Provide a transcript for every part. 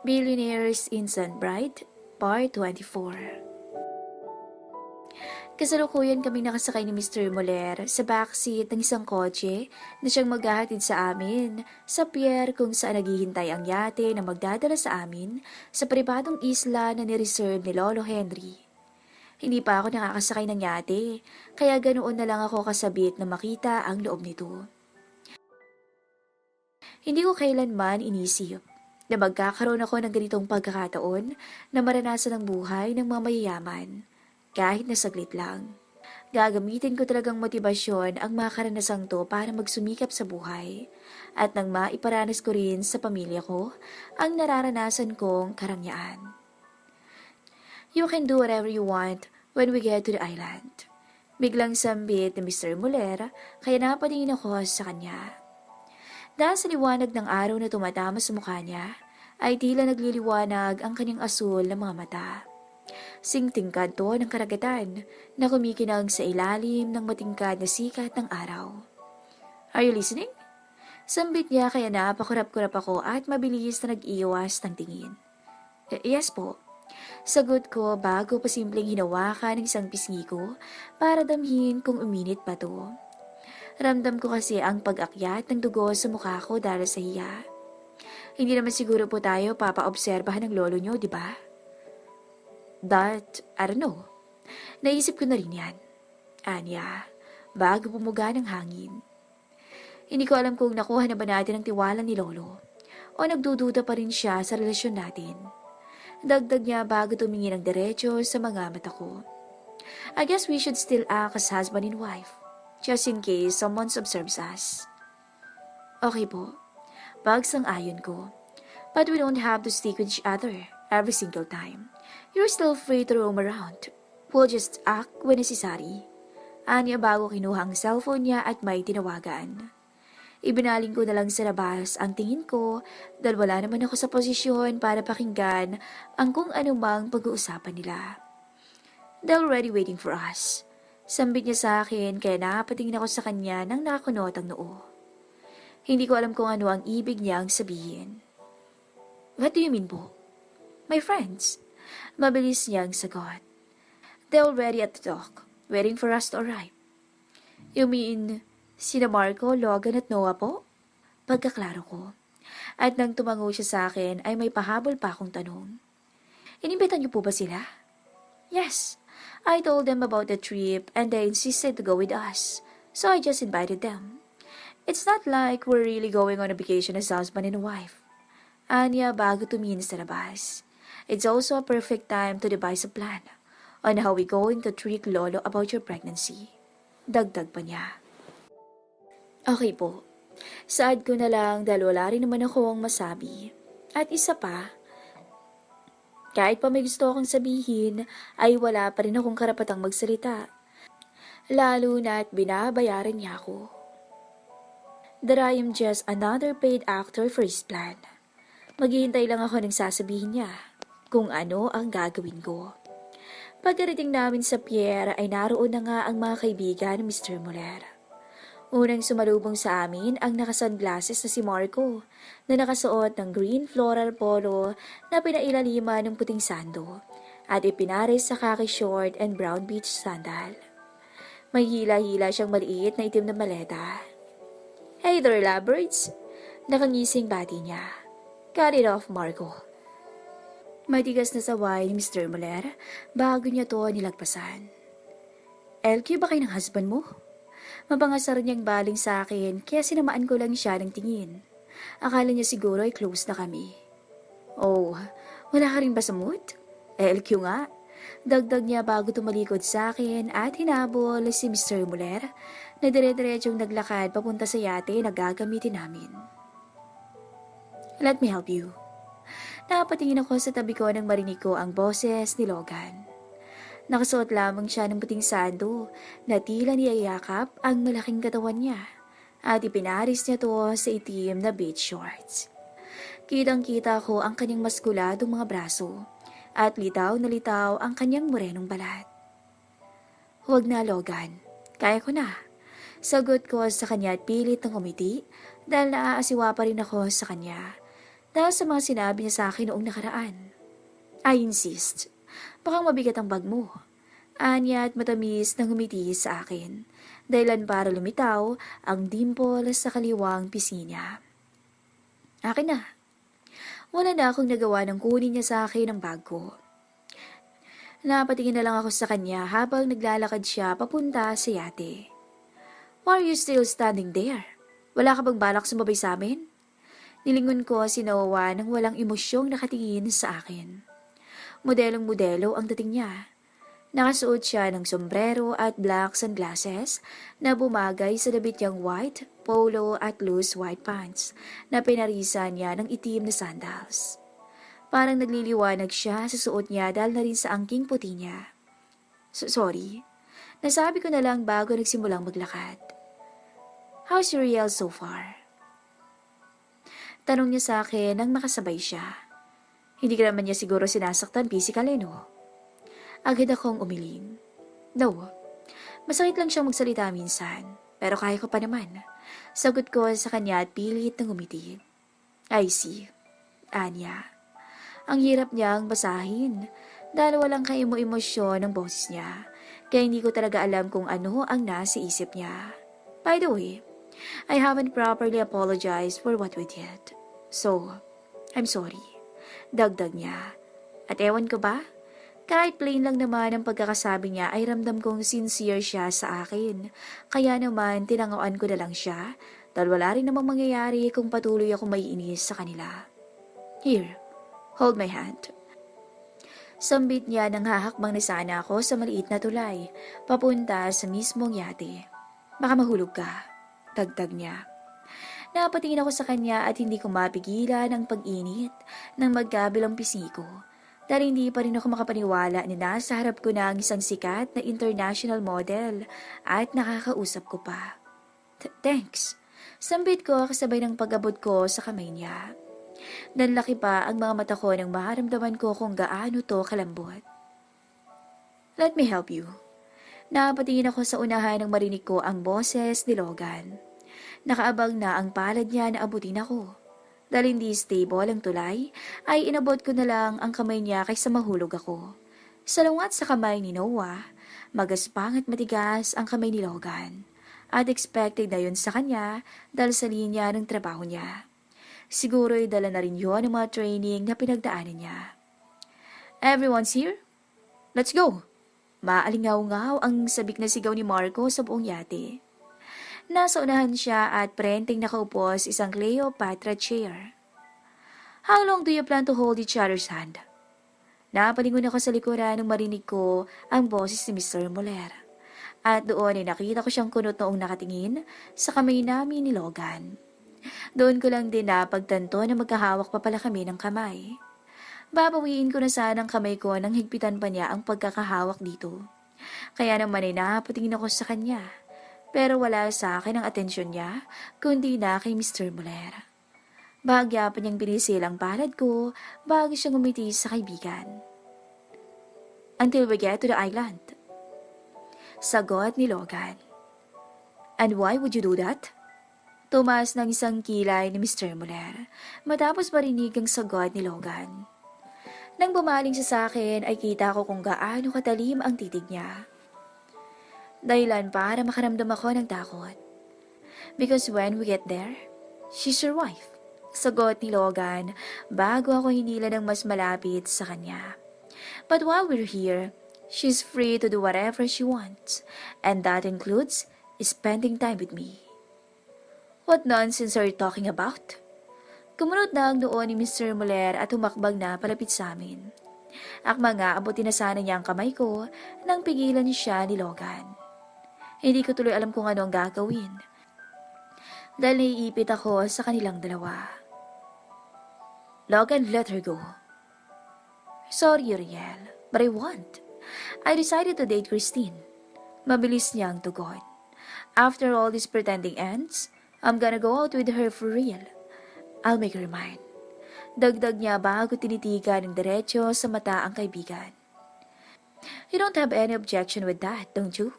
Billionaires Instant Bride, Part 24. Kasalukuyan kaming nakasakay ni Mr. Moler sa backseat ng isang kotse na siyang maghahatid sa amin sa pier kung saan naghihintay ang yate na magdadala sa amin sa pribadong isla na nireserve ni Lolo Henry. Hindi pa ako nakakasakay ng yate, kaya ganoon na lang ako kasabit na makita ang loob nito. Hindi ko kailanman inisip na magkakaroon ako ng ganitong pagkakataon na maranasan ang buhay ng mga mayayaman, kahit na saglit lang. Gagamitin ko talagang motibasyon ang mga karanasang to para magsumikap sa buhay at nang maiparanas ko rin sa pamilya ko ang nararanasan kong karangyaan. You can do whatever you want when we get to the island. Biglang sambit ni Mr. Muller kaya napatingin ako sa kanya. Dahil sa liwanag ng araw na tumatama sa mukha niya, ay tila nagliliwanag ang kanyang asul na mga mata. Singtingkad to ng karagatan na kumikinang sa ilalim ng matingkad na sikat ng araw. Are you listening? Sambit niya kaya napakurap-kurap ako at mabilis na nag-iwas ng tingin. Yes po. Sagot ko bago pa simpleng hinawakan ng isang pisngi ko para damhin kung uminit pa to. Ramdam ko kasi ang pag-akyat ng dugo sa mukha ko dahil sa hiya. Hindi naman siguro po tayo papaobserbahan ng lolo nyo, di ba? That, I don't know. Naisip ko na rin yan. Anya, bago bumuga ng hangin. Hindi ko alam kung nakuha na ba natin ang tiwala ni lolo o nagdududa pa rin siya sa relasyon natin. Dagdag niya bago tumingin ng diretso sa mga mata ko. I guess we should still act as husband and wife. Just in case someone observes us. Okay po. Pagsang-ayon ko. But we don't have to stick with each other every single time. You're still free to roam around. We'll just act when necessary. Anya bago kinuha ang cellphone niya at may tinawagan. Ibinaling ko na lang sa labas ang tingin ko dahil wala naman ako sa posisyon para pakinggan ang kung anumang pag-uusapan nila. They're already waiting for us. Sambit niya sa akin kaya napatingin ako sa kanya nang nakakunot ang noo. Hindi ko alam kung ano ang ibig niyang sabihin. What do you mean po? My friends. Mabilis niyang sagot. They're already at the dock, waiting for us to arrive. You mean, sina Marco, Logan at Noah po? Pagkaklaro ko. At nang tumango siya sa akin ay may pahabol pa akong tanong. Inimbitan niyo po ba sila? Yes. I told them about the trip and they insisted to go with us, so I just invited them. It's not like we're really going on a vacation as husband and wife. Anya bago tumingin sa labas. It's also a perfect time to devise a plan on how we going to trick Lolo about your pregnancy. Dagdag pa niya. Okay po. Saad ko na lang dahil wala rin naman akong masabi. At isa pa, kahit pa may gusto akong sabihin, ay wala pa rin akong karapatang magsalita. Lalo na't binabayaran niya ako. That I am just another paid actor for his plan. Maghihintay lang ako ng sasabihin niya kung ano ang gagawin ko. Pagkarating namin sa pier ay naroon na nga ang mga kaibigan ni Mr. Muller. Unang sumalubong sa amin ang naka-sunglasses na si Marco na nakasuot ng green floral polo na pinailalima ng puting sando at ipinares sa khaki short and brown beach sandal. May hila-hila siyang maliit na itim na maleta. Hey there, lovebirds! Nakangising bati niya. Cut it off, Marco. Matigas na saway ni Mr. Muller bago niya to nilagpasan. LQ ba kayo ng husband mo? Mapangasar niyang baling sa akin kaya sinamaan ko lang siya ng tingin. Akala niya siguro ay close na kami. Oh, wala ka rin ba sa mood? LQ nga. Dagdag niya bago tumalikod sa akin at hinabol si Mr. Muller na dire-diretsong naglakad papunta sa yate na gagamitin namin. Let me help you. Napatingin ako sa tabi ko nang marinig ko ang boses ni Logan. Nakasuot lamang siya ng puting sando na tila niyayakap ang malaking katawan niya at ipinaris niya to sa itim na beach shorts. Kitang-kita ko ang kanyang maskuladong mga braso at litaw na litaw ang kanyang morenong balat. Huwag na, Logan. Kaya ko na. Sagot ko sa kanya at pilit ng umiti dahil naaasiwa pa rin ako sa kanya. dahil sa mga sinabi niya sa akin noong nakaraan. I insist. Baka mabigat ang bag mo. Anya at matamis na ngumiti sa akin. Dahilan para lumitaw ang dimple sa kaliwang pisngi niya. Akin na. Wala na akong nagawa ng kunin niya sa akin ang bag ko. Napatingin na lang ako sa kanya habang naglalakad siya papunta sa yate. Why are you still standing there? Wala ka bang balak sumabay sa amin? Nilingon ko si Noah nang walang emosyong nakatingin sa akin. Modelong-modelo ang dating niya. Nakasuot siya ng sombrero at black sunglasses na bumagay sa dabit niyang white, polo at loose white pants na pinarisan niya ng itim na sandals. Parang nagliliwanag siya sa suot niya dahil na rin sa angking puti niya. Sorry, nasabi ko na lang bago nagsimulang maglakad. How's your Riel so far? Tanong niya sa akin nang makasabay siya. Hindi ka naman niya siguro sinasaktan physically, no? Agad akong umiling. No, masakit lang siyang magsalita minsan, pero kaya ko pa naman. Sagot ko sa kanya at pilit ng umiti. I see. Anya. Ang hirap niyang basahin dahil walang kaimo-emosyon ng boses niya, kaya hindi ko talaga alam kung ano ang nasa isip niya. By the way, I haven't properly apologized for what we did. So, I'm sorry. Dagdag niya. At ewan ko ba? Kahit plain lang naman ang pagkakasabi niya ay ramdam kong sincere siya sa akin. Kaya naman tinanguan ko na lang siya dahil wala rin namang mangyayari kung patuloy ako maiinis sa kanila. Here, hold my hand. Sambit niya nang hahakbang na sana ako sa maliit na tulay, papunta sa mismong yate. Baka mahulog ka, dagdag niya. Napatingin ako sa kanya at hindi ko mapigilan ang pag-init ng magkabilang pisngi ko. Dahil hindi pa rin ako makapaniwala na nasa harap ko na ang isang sikat na international model at nakakausap ko pa. Thanks. Sambit ko kasabay ng pag-abot ko sa kamay niya. Nanlaki pa ang mga mata ko nang maharamdaman ko kung gaano to kalambot. Let me help you. Napatingin ako sa unahan nang marinig ko ang boses ni Logan. Nakaabang na ang palad niya na abutin ako. Dahil hindi stable ang tulay, ay inabot ko na lang ang kamay niya kaysa mahulog ako. Salungat sa kamay ni Noah, magaspang at matigas ang kamay ni Logan. At expected na yun sa kanya dahil sa linya ng trabaho niya. Siguro'y dala na rin yun ang mga training na pinagdaanan niya. Everyone's here? Let's go! Maalingaw-ngaw ang sabik na sigaw ni Marco sa buong yate. Nasa unahan siya at prenteng nakaupo sa isang Cleopatra chair. How long do you plan to hold each other's hand? Napalingon ako sa likuran nang marinig ko ang boses ni Mr. Muller. At doon ay nakita ko siyang kunot noong nakatingin sa kamay namin ni Logan. Doon ko lang din napagtanto na magkahawak pa pala kami ng kamay. Babawiin ko na sana ang kamay ko nang higpitan pa niya ang pagkakahawak dito. Kaya naman ay napatingin ako sa kanya. Pero wala sa akin ang atensyon niya, kundi na kay Mr. Muller. Bahagya pa niyang binisil ang palad ko bago siya ngumiti sa kaibigan. Until we get to the island. Sagot ni Logan. And why would you do that? Tumaas ng isang kilay ni Mr. Muller matapos marinig ang sagot ni Logan. Nang bumaling siya sa akin ay kita ko kung gaano katalim ang titig niya. Dahilan para makaramdam ako ng takot. Because when we get there, she's your wife. Sagot ni Logan bago ako hinila ng mas malapit sa kanya. But while we're here, she's free to do whatever she wants. And that includes spending time with me. What nonsense are you talking about? Kumunot na ang noo ni Mr. Muller at humakbang na palapit sa amin. Akma nga abutin na sana niya ang kamay ko nang pigilan siya ni Logan. Hindi ko tuloy alam kung ano ang gagawin. Dahil naiipit ako sa kanilang dalawa. Logan, let her go. Sorry, Riel, but I want. I decided to date Christine. Mabilis niyang tugon. After all this pretending ends, I'm gonna go out with her for real. I'll make her mine. Dagdag niya bago tinitigan ng diretsyo sa mata ang kaibigan. You don't have any objection with that, don't you?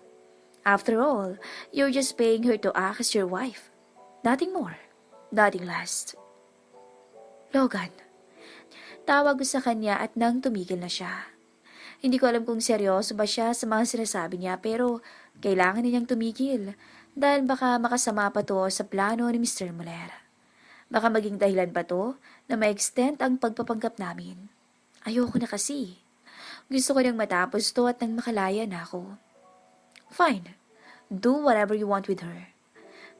After all, you're just paying her to act as your wife. Nothing more, nothing less. Logan. Tawag ko sa kanya at nang tumigil na siya. Hindi ko alam kung seryoso ba siya sa mga sinasabi niya pero kailangan niyang tumigil dahil baka makasama pa to sa plano ni Mr. Muller. Baka maging dahilan pa to na ma-extend ang pagpapanggap namin. Ayoko na kasi. Gusto ko nang matapos to at nang makalaya na ako. Fine. Do whatever you want with her.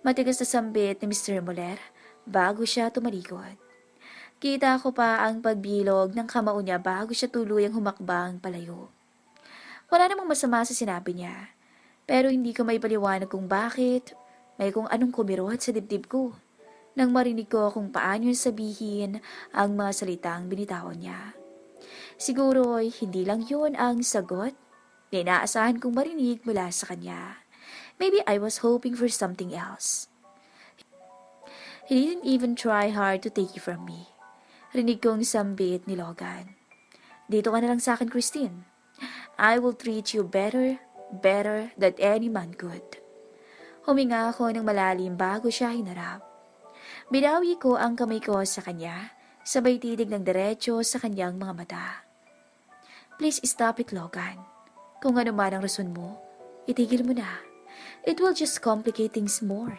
Matigas na sambit ni Mr. Muller bago siya tumalikod. Kita ko pa ang pagbilog ng kamao niya bago siya tuluyang humakbang palayo. Wala namang masama sa sinabi niya, pero hindi ko may paliwanag kung bakit, may kung anong kumirot sa dibdib ko. Nang marinig ko kung paano niya sabihin ang mga salitang binitawan niya. Siguro hindi lang yun ang sagot na inaasahan kong marinig mula sa kanya. Maybe I was hoping for something else. He didn't even try hard to take you from me. Rinig kong sambit ni Logan. Dito ka na lang sa akin, Christine. I will treat you better than any man could. Huminga ako ng malalim bago siya hinarap. Binawi ko ang kamay ko sa kanya, sabay titig ng diretso sa kanyang mga mata. Please stop it, Logan. Kung ano man ang rason mo, itigil mo na. It will just complicate things more.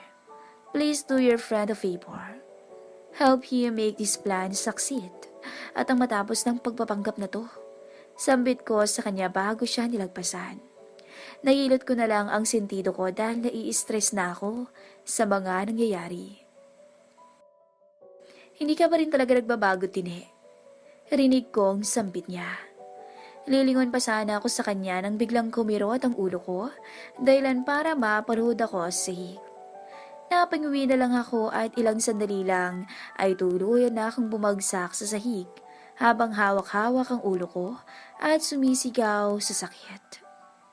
Please do your friend a favor. Help him make this plan succeed. At ang matapos ng pagpapanggap na to, sambit ko sa kanya bago siya nilagpasan. Nailot ko na lang ang sentido ko dahil nai-stress na ako sa mga nangyayari. Hindi ka pa rin talaga nagbabago, Tine. Rinig kong sambit niya. Lilingon pa sana ako sa kanya nang biglang kumirot ang ulo ko dahilan para mapanood ako sa hig. Napanguwi na lang ako at ilang sandali lang ay tuluyan na akong bumagsak sa sahig habang hawak-hawak ang ulo ko at sumisigaw sa sakit.